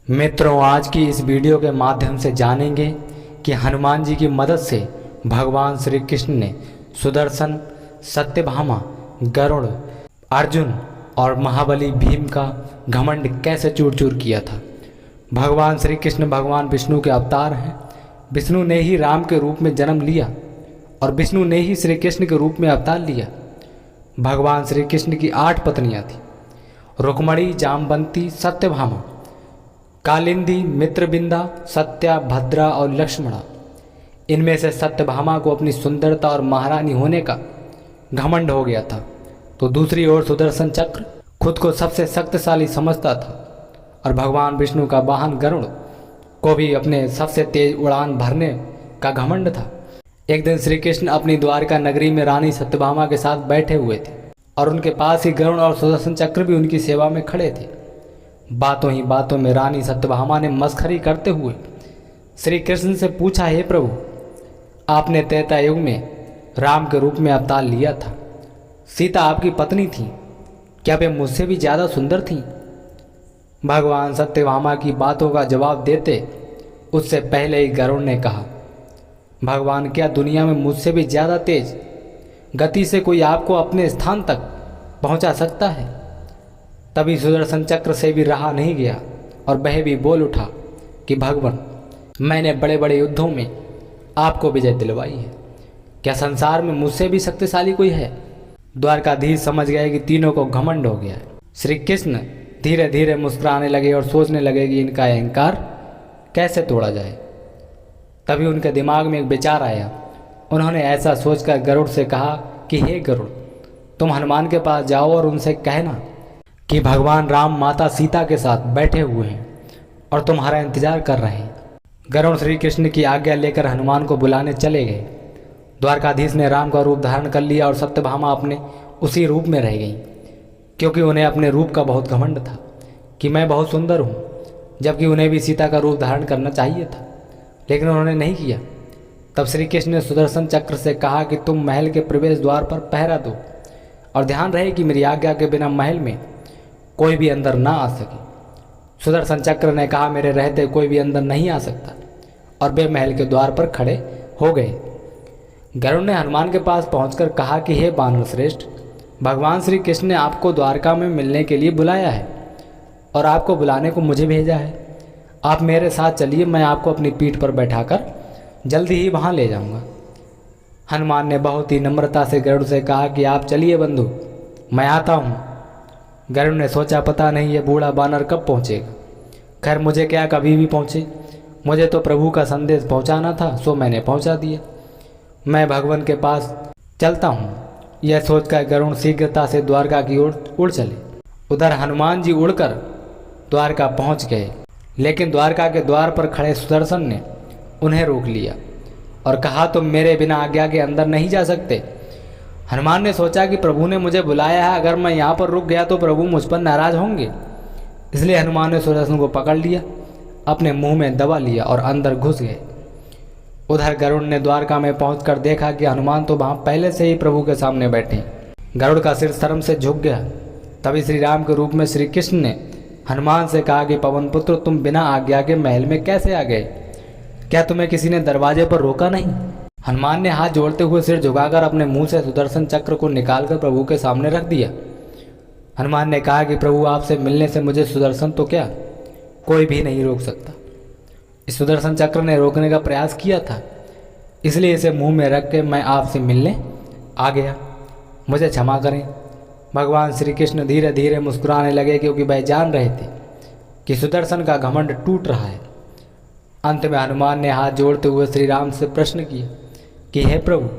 मित्रों, आज की इस वीडियो के माध्यम से जानेंगे कि हनुमान जी की मदद से भगवान श्री कृष्ण ने सुदर्शन, सत्यभामा, गरुड़, अर्जुन और महाबली भीम का घमंड कैसे चूर चूर किया था। भगवान श्री कृष्ण भगवान विष्णु के अवतार हैं। विष्णु ने ही राम के रूप में जन्म लिया और विष्णु ने ही श्री कृष्ण के रूप में अवतार लिया। भगवान श्री कृष्ण की 8 पत्नियां थीं: रुक्मणी, जामवंती, सत्यभामा, कालिंदी, मित्रविंदा, सत्या, भद्रा और लक्ष्मणा। इनमें से सत्यभामा को अपनी सुंदरता और महारानी होने का घमंड हो गया था, तो दूसरी ओर सुदर्शन चक्र खुद को सबसे शक्तिशाली समझता था और भगवान विष्णु का वाहन गरुड़ को भी अपने सबसे तेज उड़ान भरने का घमंड था। एक दिन श्री कृष्ण अपनी द्वारका नगरी में रानी सत्यभामा के साथ बैठे हुए थे और उनके पास ही गरुड़ और सुदर्शन चक्र भी उनकी सेवा में खड़े थे। बातों ही बातों में रानी सत्यभामा ने मस्खरी करते हुए श्री कृष्ण से पूछा, हे प्रभु, आपने त्रेता युग में राम के रूप में अवतार लिया था। सीता आपकी पत्नी थी, क्या वे मुझसे भी ज़्यादा सुंदर थीं? भगवान सत्यभामा की बातों का जवाब देते उससे पहले ही गरुड़ ने कहा, भगवान, क्या दुनिया में मुझसे भी ज़्यादा तेज गति से कोई आपको अपने स्थान तक पहुंचा सकता है? तभी सुदर्शन चक्र से भी रहा नहीं गया और वह भी बोल उठा कि भगवान, मैंने बड़े बड़े युद्धों में आपको विजय दिलवाई है, क्या संसार में मुझसे भी शक्तिशाली कोई है? द्वारकाधीश समझ गए कि तीनों को घमंड हो गया है। श्री कृष्ण धीरे धीरे मुस्कुराने लगे और सोचने लगे कि इनका अहंकार कैसे तोड़ा जाए। तभी उनके दिमाग में एक विचार आया। उन्होंने ऐसा सोचकर गरुड़ से कहा कि हे गरुड़, तुम हनुमान के पास जाओ और उनसे कहना कि भगवान राम माता सीता के साथ बैठे हुए हैं और तुम्हारा इंतजार कर रहे हैं। गरुड़ श्री कृष्ण की आज्ञा लेकर हनुमान को बुलाने चले गए। द्वारकाधीश ने राम का रूप धारण कर लिया और सत्यभामा अपने उसी रूप में रह गई, क्योंकि उन्हें अपने रूप का बहुत घमंड था कि मैं बहुत सुंदर हूँ, जबकि उन्हें भी सीता का रूप धारण करना चाहिए था, लेकिन उन्होंने नहीं किया। तब श्री कृष्ण ने सुदर्शन चक्र से कहा कि तुम महल के प्रवेश द्वार पर पहरा दो और ध्यान रहे कि मेरी आज्ञा के बिना महल में कोई भी अंदर ना आ सके। सुदर्शन चक्र ने कहा, मेरे रहते कोई भी अंदर नहीं आ सकता, और वे महल के द्वार पर खड़े हो गए। गरुड़ ने हनुमान के पास पहुंचकर कहा कि हे वानर श्रेष्ठ, भगवान श्री कृष्ण ने आपको द्वारका में मिलने के लिए बुलाया है और आपको बुलाने को मुझे भेजा है। आप मेरे साथ चलिए, मैं आपको अपनी पीठ पर बैठाकर जल्दी ही वहाँ ले जाऊँगा। हनुमान ने बहुत ही नम्रता से गरुड़ से कहा कि आप चलिए बंधु, मैं आता हूँ। गरुड़ ने सोचा, पता नहीं ये बूढ़ा बानर कब पहुँचेगा। खैर, मुझे क्या, कभी भी पहुँचे, मुझे तो प्रभु का संदेश पहुँचाना था, सो मैंने पहुँचा दिया। मैं भगवान के पास चलता हूँ। यह सोचकर गरुड़ शीघ्रता से द्वारका की ओर उड़ चले। उधर हनुमान जी उड़कर द्वारका पहुँच गए, लेकिन द्वारका के द्वार पर खड़े सुदर्शन ने उन्हें रोक लिया और कहा, तुम मेरे बिना आज्ञा के अंदर नहीं जा सकते। हनुमान ने सोचा कि प्रभु ने मुझे बुलाया है, अगर मैं यहाँ पर रुक गया तो प्रभु मुझ पर नाराज होंगे। इसलिए हनुमान ने सुदर्शन को पकड़ लिया, अपने मुंह में दबा लिया और अंदर घुस गए। उधर गरुड़ ने द्वारका में पहुंचकर देखा कि हनुमान तो वहाँ पहले से ही प्रभु के सामने बैठे। गरुड़ का सिर शर्म से झुक गया। तभी श्री राम के रूप में श्री कृष्ण ने हनुमान से कहा कि पवन पुत्र, तुम बिना आज्ञा के महल में कैसे आ गए? क्या तुम्हें किसी ने दरवाजे पर रोका नहीं? हनुमान ने हाथ जोड़ते हुए सिर झुकाकर अपने मुंह से सुदर्शन चक्र को निकालकर प्रभु के सामने रख दिया। हनुमान ने कहा कि प्रभु, आपसे मिलने से मुझे सुदर्शन तो क्या, कोई भी नहीं रोक सकता। इस सुदर्शन चक्र ने रोकने का प्रयास किया था, इसलिए इसे मुंह में रख के मैं आपसे मिलने आ गया। मुझे क्षमा करें। भगवान श्री कृष्ण धीरे धीरे मुस्कुराने लगे, क्योंकि वह जान रहे थे कि सुदर्शन का घमंड टूट रहा है। अंत में हनुमान ने हाथ जोड़ते हुए श्री राम से प्रश्न किया कि हे प्रभु,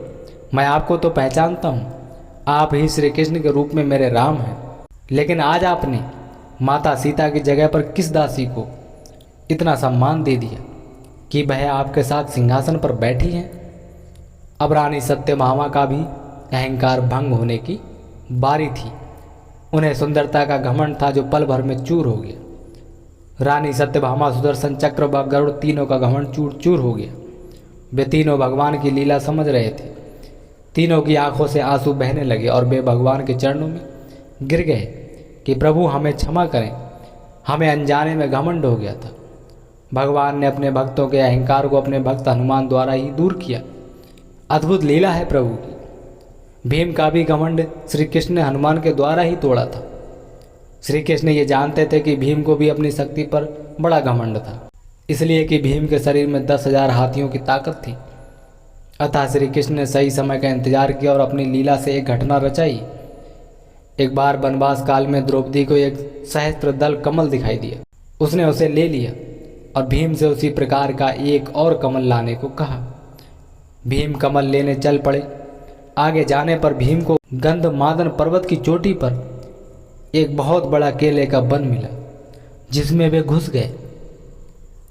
मैं आपको तो पहचानता हूँ, आप ही श्री कृष्ण के रूप में मेरे राम हैं, लेकिन आज आपने माता सीता की जगह पर किस दासी को इतना सम्मान दे दिया कि वह आपके साथ सिंहासन पर बैठी हैं? अब रानी सत्यभामा का भी अहंकार भंग होने की बारी थी। उन्हें सुंदरता का घमंड था जो पल भर में चूर हो गया। रानी सत्यभामा, सुदर्शन चक्र व गरुड़, तीनों का घमंड चूर चूर हो गया। वे तीनों भगवान की लीला समझ रहे थे। तीनों की आंखों से आंसू बहने लगे और वे भगवान के चरणों में गिर गए कि प्रभु, हमें क्षमा करें, हमें अनजाने में घमंड हो गया था। भगवान ने अपने भक्तों के अहंकार को अपने भक्त हनुमान द्वारा ही दूर किया। अद्भुत लीला है प्रभु की। भीम का भी घमंड श्री कृष्ण ने हनुमान के द्वारा ही तोड़ा था। श्री कृष्ण ये जानते थे कि भीम को भी अपनी शक्ति पर बड़ा घमंड था, इसलिए कि भीम के शरीर में 10,000 हाथियों की ताकत थी। अतः श्री कृष्ण ने सही समय का इंतजार किया और अपनी लीला से एक घटना रचाई। एक बार वनवास काल में द्रौपदी को एक सहस्त्र दल कमल दिखाई दिया। उसने उसे ले लिया और भीम से उसी प्रकार का एक और कमल लाने को कहा। भीम कमल लेने चल पड़े। आगे जाने पर भीम को गंधमादन पर्वत की चोटी पर एक बहुत बड़ा केले का वन मिला, जिसमें वे घुस गए।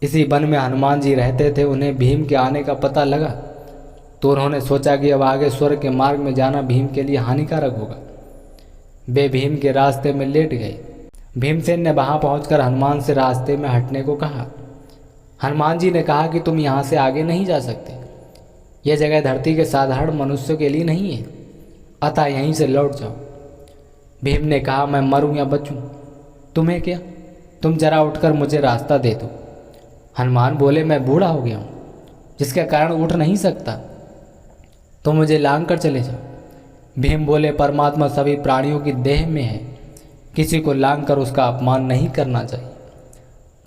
इसी वन में हनुमान जी रहते थे। उन्हें भीम के आने का पता लगा तो उन्होंने सोचा कि अब आगे स्वर्ग के मार्ग में जाना भीम के लिए हानिकारक होगा। वे भीम के रास्ते में लेट गए। भीमसेन ने वहां पहुंचकर हनुमान से रास्ते में हटने को कहा। हनुमान जी ने कहा कि तुम यहाँ से आगे नहीं जा सकते। यह जगह धरती के साधारण मनुष्यों के लिए नहीं है, अतः यहीं से लौट जाओ। भीम ने कहा, मैं मरूं या बचूं, तुम्हें क्या? तुम जरा उठकर मुझे रास्ता दे दो। हनुमान बोले, मैं बूढ़ा हो गया हूँ, जिसके कारण उठ नहीं सकता, तो मुझे लांग कर चले जाओ। भीम बोले, परमात्मा सभी प्राणियों की देह में है, किसी को लांग कर उसका अपमान नहीं करना चाहिए।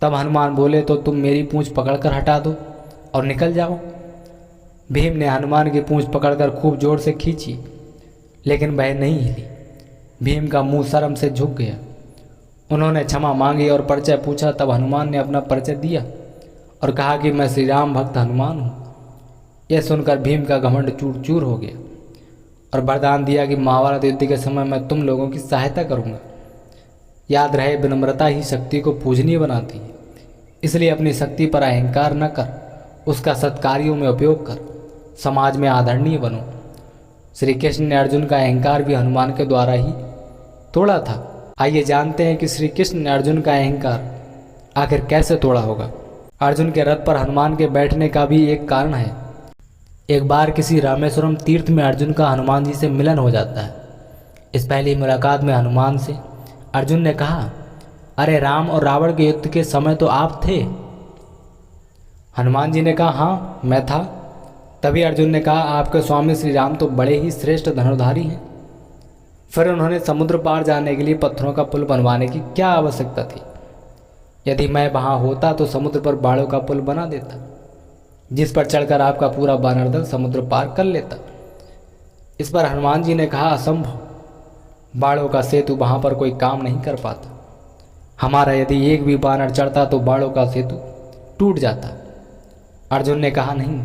तब हनुमान बोले, तो तुम मेरी पूंछ पकड़कर हटा दो और निकल जाओ। भीम ने हनुमान की पूंछ पकड़कर खूब जोर से खींची, लेकिन वह नहीं हिली। भीम का मुंह शर्म से झुक गया। उन्होंने क्षमा मांगी और परिचय पूछा। तब हनुमान ने अपना परिचय दिया और कहा कि मैं श्री राम भक्त हनुमान हूँ। यह सुनकर भीम का घमंड चूर चूर हो गया और वरदान दिया कि महाभारत युद्ध के समय मैं तुम लोगों की सहायता करूँगा। याद रहे, विनम्रता ही शक्ति को पूजनीय बनाती है, इसलिए अपनी शक्ति पर अहंकार न कर, उसका सत्कार्यों में उपयोग कर, समाज में आदरणीय बनो। श्री कृष्ण ने अर्जुन का अहंकार भी हनुमान के द्वारा ही तोड़ा था। आइए जानते हैं कि श्री कृष्ण ने अर्जुन का अहंकार आखिर कैसे तोड़ा होगा। अर्जुन के रथ पर हनुमान के बैठने का भी एक कारण है। एक बार किसी रामेश्वरम तीर्थ में अर्जुन का हनुमान जी से मिलन हो जाता है। इस पहली मुलाकात में हनुमान से अर्जुन ने कहा, अरे राम और रावण के युद्ध के समय तो आप थे। हनुमान जी ने कहा, हाँ मैं था। तभी अर्जुन ने कहा, आपके स्वामी श्री राम तो बड़े ही श्रेष्ठ धनुर्धारी हैं। फिर उन्होंने समुद्र पार जाने के लिए पत्थरों का पुल बनवाने की क्या आवश्यकता थी? यदि मैं वहाँ होता तो समुद्र पर बाड़ों का पुल बना देता, जिस पर चढ़कर आपका पूरा वानर दल समुद्र पार कर लेता। इस पर हनुमान जी ने कहा, असंभव, बाड़ों का सेतु वहाँ पर कोई काम नहीं कर पाता। हमारा यदि एक भी वानर चढ़ता तो बाड़ों का सेतु टूट जाता। अर्जुन ने कहा, नहीं,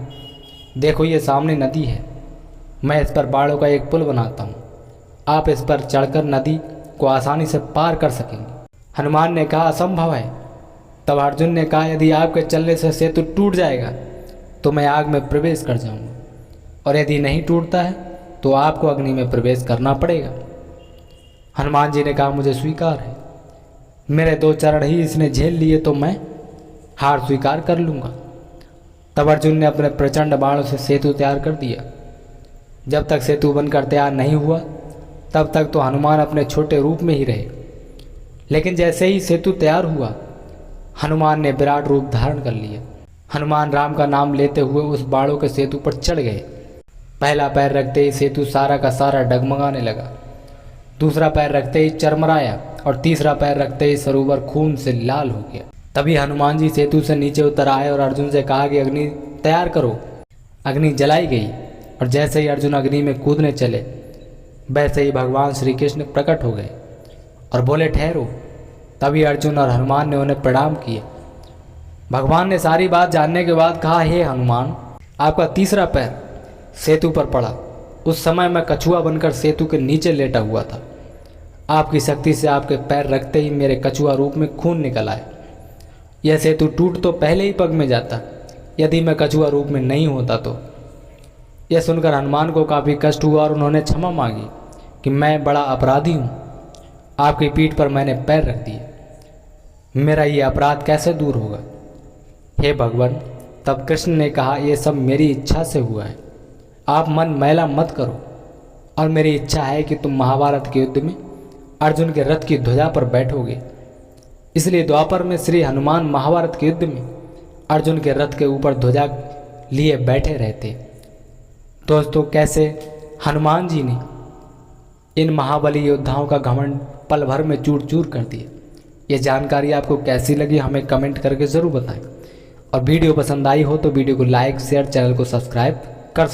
देखो ये सामने नदी है, मैं इस पर बाड़ों का एक पुल बनाता हूँ, आप इस पर चढ़कर नदी को आसानी से पार कर सकेंगे। हनुमान ने कहा, असंभव है। तब अर्जुन ने कहा, यदि आपके चलने से सेतु टूट जाएगा तो मैं आग में प्रवेश कर जाऊंगा, और यदि नहीं टूटता है तो आपको अग्नि में प्रवेश करना पड़ेगा। हनुमान जी ने कहा, मुझे स्वीकार है, मेरे 2 चरण ही इसने झेल लिए तो मैं हार स्वीकार कर लूँगा। तब अर्जुन ने अपने प्रचंड बाणों से सेतु तैयार कर दिया। जब तक सेतु बनकर तैयार नहीं हुआ तब तक तो हनुमान अपने छोटे रूप में ही रहे, लेकिन जैसे ही सेतु तैयार हुआ हनुमान ने विराट रूप धारण कर लिया। हनुमान राम का नाम लेते हुए उस बाड़ों के सेतु पर चढ़ गए। पहला पैर रखते ही सेतु सारा का सारा डगमगाने लगा, दूसरा पैर रखते ही चरमराया और तीसरा पैर रखते ही सरोवर खून से लाल हो गया। तभी हनुमान जी सेतु से नीचे उतर आए और अर्जुन से कहा कि अग्नि तैयार करो। अग्नि जलाई गई और जैसे ही अर्जुन अग्नि में कूदने चले वैसे ही भगवान श्री कृष्ण प्रकट हो गए और बोले, ठहरो। तभी अर्जुन और हनुमान ने उन्हें प्रणाम किए। भगवान ने सारी बात जानने के बाद कहा, हे हनुमान, आपका तीसरा पैर सेतु पर पड़ा। उस समय मैं कछुआ बनकर सेतु के नीचे लेटा हुआ था। आपकी शक्ति से आपके पैर रखते ही मेरे कछुआ रूप में खून निकल आए। यह सेतु टूट तो पहले ही पग में जाता यदि मैं कछुआ रूप में नहीं होता तो। यह सुनकर हनुमान को काफ़ी कष्ट हुआ और उन्होंने क्षमा मांगी कि मैं बड़ा अपराधी हूँ, आपकी पीठ पर मैंने पैर रख दिए, मेरा ये अपराध कैसे दूर होगा? हे भगवान, तब कृष्ण ने कहा, ये सब मेरी इच्छा से हुआ है, आप मन मैला मत करो, और मेरी इच्छा है कि तुम महाभारत के युद्ध में अर्जुन के रथ की ध्वजा पर बैठोगे। इसलिए द्वापर में श्री हनुमान महाभारत के युद्ध में अर्जुन के रथ के ऊपर ध्वजा लिए बैठे रहते। दोस्तों, कैसे हनुमान जी ने इन महाबली योद्धाओं का घमंड पल भर में चूर चूर कर दिया। ये जानकारी आपको कैसी लगी हमें कमेंट करके ज़रूर बताएं, और वीडियो पसंद आई हो तो वीडियो को लाइक शेयर चैनल को सब्सक्राइब कर सकते हैं।